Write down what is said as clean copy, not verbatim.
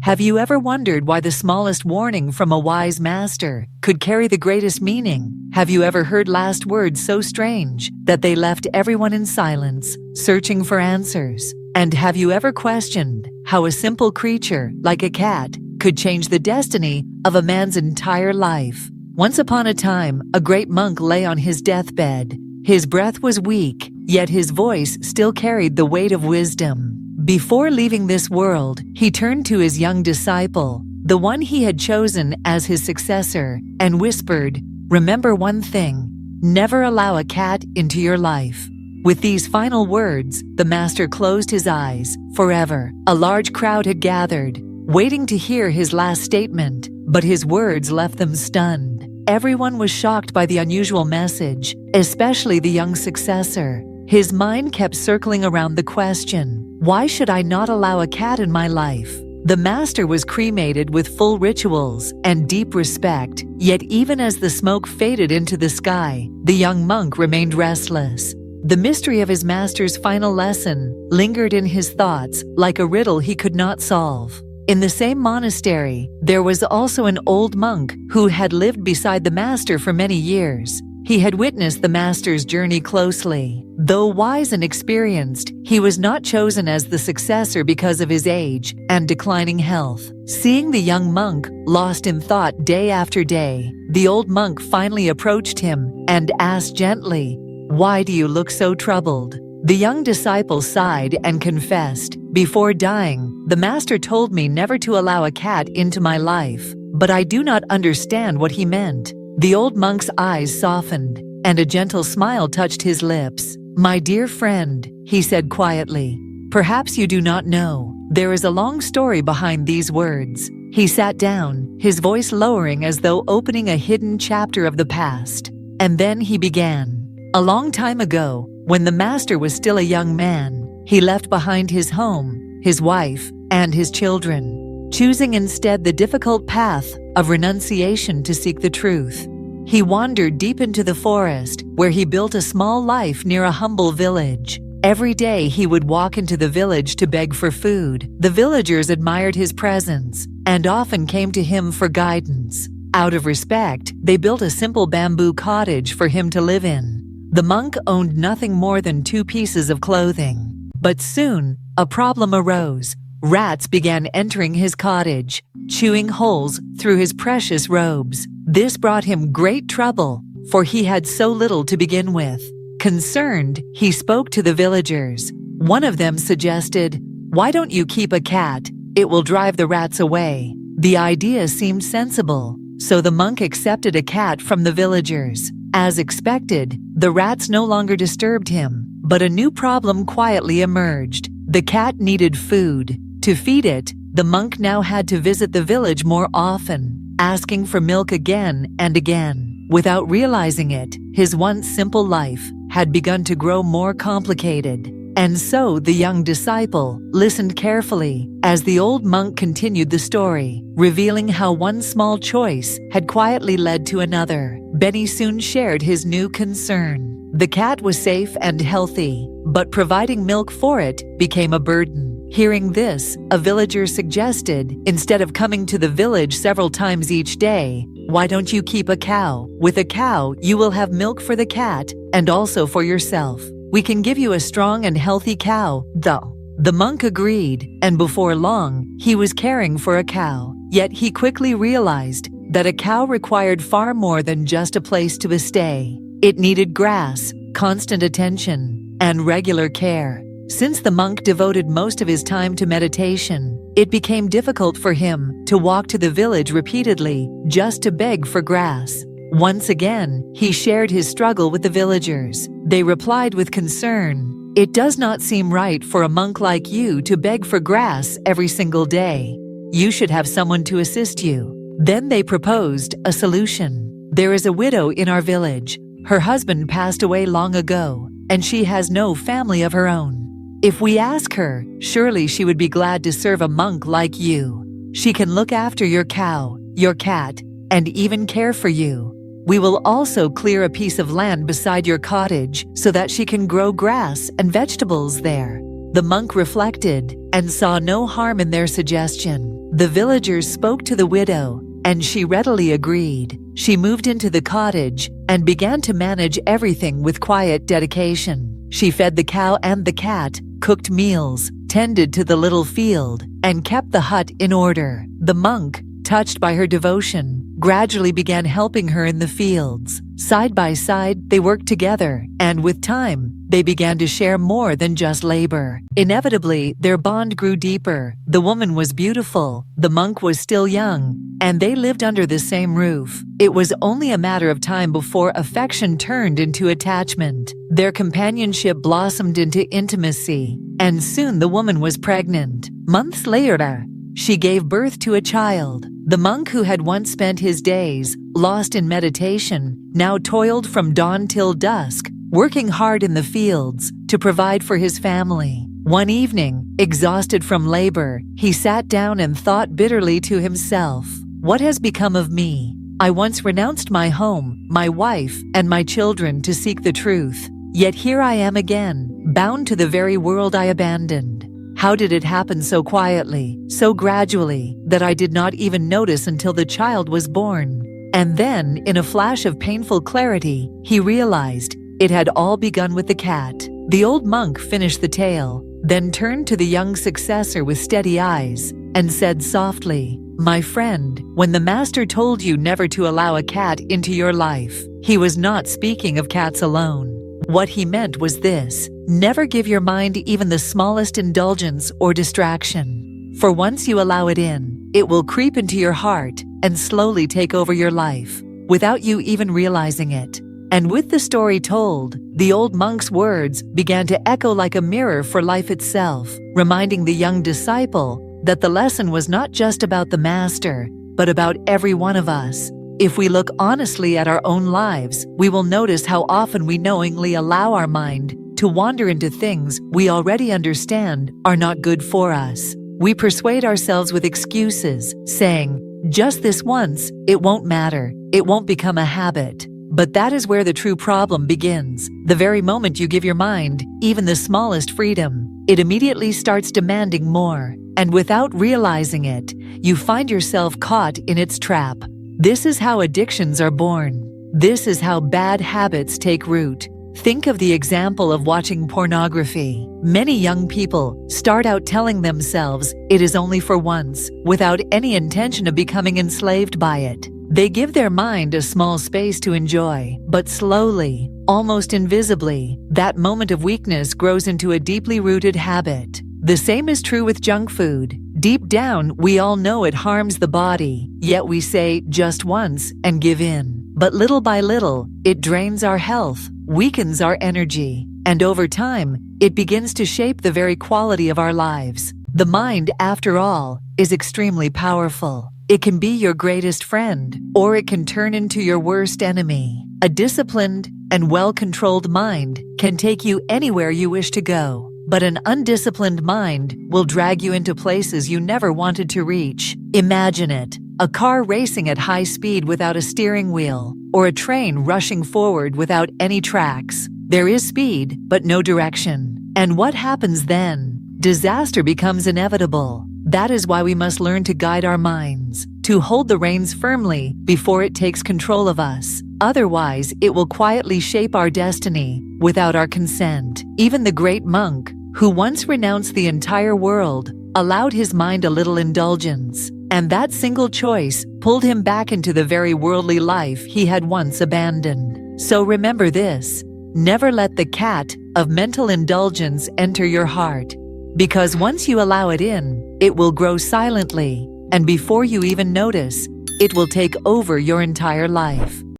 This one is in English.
Have you ever wondered why the smallest warning from a wise master could carry the greatest meaning? Have you ever heard last words so strange that they left everyone in silence, searching for answers? And have you ever questioned how a simple creature, like a cat, could change the destiny of a man's entire life? Once upon a time, a great monk lay on his deathbed. His breath was weak, yet his voice still carried the weight of wisdom. Before leaving this world, he turned to his young disciple, the one he had chosen as his successor, and whispered, "Remember one thing, never allow a cat into your life." With these final words, the master closed his eyes forever. A large crowd had gathered, waiting to hear his last statement, but his words left them stunned. Everyone was shocked by the unusual message, especially the young successor. His mind kept circling around the question, why should I not allow a cat in my life? The master was cremated with full rituals and deep respect, yet even as the smoke faded into the sky, the young monk remained restless. The mystery of his master's final lesson lingered in his thoughts like a riddle he could not solve. In the same monastery, there was also an old monk who had lived beside the master for many years. He had witnessed the master's journey closely. Though wise and experienced, he was not chosen as the successor because of his age and declining health. Seeing the young monk lost in thought day after day, the old monk finally approached him and asked gently, "Why do you look so troubled?" The young disciple sighed and confessed, "Before dying, the master told me never to allow a cat into my life, but I do not understand what he meant." The old monk's eyes softened, and a gentle smile touched his lips. "My dear friend," he said quietly, "perhaps you do not know. There is a long story behind these words." He sat down, his voice lowering as though opening a hidden chapter of the past. And then he began. "A long time ago, when the master was still a young man, he left behind his home, his wife, and his children, choosing instead the difficult path of renunciation to seek the truth. He wandered deep into the forest, where he built a small life near a humble village. Every day he would walk into the village to beg for food. The villagers admired his presence and often came to him for guidance. Out of respect, they built a simple bamboo cottage for him to live in. The monk owned nothing more than 2 pieces of clothing. But soon, a problem arose. Rats began entering his cottage, chewing holes through his precious robes. This brought him great trouble, for he had so little to begin with. Concerned, he spoke to the villagers. One of them suggested, "Why don't you keep a cat? It will drive the rats away." The idea seemed sensible, so the monk accepted a cat from the villagers. As expected, the rats no longer disturbed him, but a new problem quietly emerged. The cat needed food. To feed it, the monk now had to visit the village more often, asking for milk again and again. Without realizing it, his once simple life had begun to grow more complicated. And so the young disciple listened carefully as the old monk continued the story, revealing how one small choice had quietly led to another. Benny soon shared his new concern. The cat was safe and healthy, but providing milk for it became a burden. Hearing this, a villager suggested, instead of coming to the village several times each day, why don't you keep a cow? With a cow, you will have milk for the cat and also for yourself. We can give you a strong and healthy cow, though. The monk agreed, and before long, he was caring for a cow. Yet he quickly realized that a cow required far more than just a place to stay. It needed grass, constant attention, and regular care. Since the monk devoted most of his time to meditation, it became difficult for him to walk to the village repeatedly just to beg for grass. Once again, he shared his struggle with the villagers. They replied with concern, "It does not seem right for a monk like you to beg for grass every single day. You should have someone to assist you." Then they proposed a solution. "There is a widow in our village. Her husband passed away long ago, and she has no family of her own. If we ask her, surely she would be glad to serve a monk like you. She can look after your cow, your cat, and even care for you. We will also clear a piece of land beside your cottage so that she can grow grass and vegetables there." The monk reflected and saw no harm in their suggestion. The villagers spoke to the widow, and she readily agreed. She moved into the cottage and began to manage everything with quiet dedication. She fed the cow and the cat, cooked meals, tended to the little field, and kept the hut in order. The monk, touched by her devotion, gradually began helping her in the fields. Side by side, they worked together, and with time, they began to share more than just labor. Inevitably, their bond grew deeper. The woman was beautiful, the monk was still young, and they lived under the same roof. It was only a matter of time before affection turned into attachment. Their companionship blossomed into intimacy, and soon the woman was pregnant. Months later, she gave birth to a child. The monk who had once spent his days lost in meditation now toiled from dawn till dusk, working hard in the fields to provide for his family. One evening, exhausted from labor, he sat down and thought bitterly to himself, "What has become of me? I once renounced my home, my wife, and my children to seek the truth. Yet here I am again, bound to the very world I abandoned. How did it happen so quietly, so gradually, that I did not even notice until the child was born?" And then, in a flash of painful clarity, he realized it had all begun with the cat. The old monk finished the tale, then turned to the young successor with steady eyes, and said softly, "My friend, when the master told you never to allow a cat into your life, he was not speaking of cats alone. What he meant was this: never give your mind even the smallest indulgence or distraction. For once you allow it in, it will creep into your heart and slowly take over your life, without you even realizing it." And with the story told, the old monk's words began to echo like a mirror for life itself, reminding the young disciple that the lesson was not just about the master, but about every one of us. If we look honestly at our own lives, we will notice how often we knowingly allow our mind to wander into things we already understand are not good for us. We persuade ourselves with excuses, saying, "Just this once, it won't matter, it won't become a habit." But that is where the true problem begins. The very moment you give your mind even the smallest freedom, it immediately starts demanding more. And without realizing it, you find yourself caught in its trap. This is how addictions are born. This is how bad habits take root. Think of the example of watching pornography. Many young people start out telling themselves it is only for once, without any intention of becoming enslaved by it. They give their mind a small space to enjoy, but slowly, almost invisibly, that moment of weakness grows into a deeply rooted habit. The same is true with junk food. Deep down, we all know it harms the body, yet we say just once and give in. But little by little, it drains our health, weakens our energy, and over time, it begins to shape the very quality of our lives. The mind, after all, is extremely powerful. It can be your greatest friend, or it can turn into your worst enemy. A disciplined and well-controlled mind can take you anywhere you wish to go. But an undisciplined mind will drag you into places you never wanted to reach. Imagine it: a car racing at high speed without a steering wheel, or a train rushing forward without any tracks. There is speed, but no direction. And what happens then? Disaster becomes inevitable. That is why we must learn to guide our minds, to hold the reins firmly before it takes control of us. Otherwise, it will quietly shape our destiny without our consent. Even the great monk, who once renounced the entire world, allowed his mind a little indulgence, and that single choice pulled him back into the very worldly life he had once abandoned. So remember this: never let the cat of mental indulgence enter your heart, because once you allow it in, it will grow silently, and before you even notice, it will take over your entire life.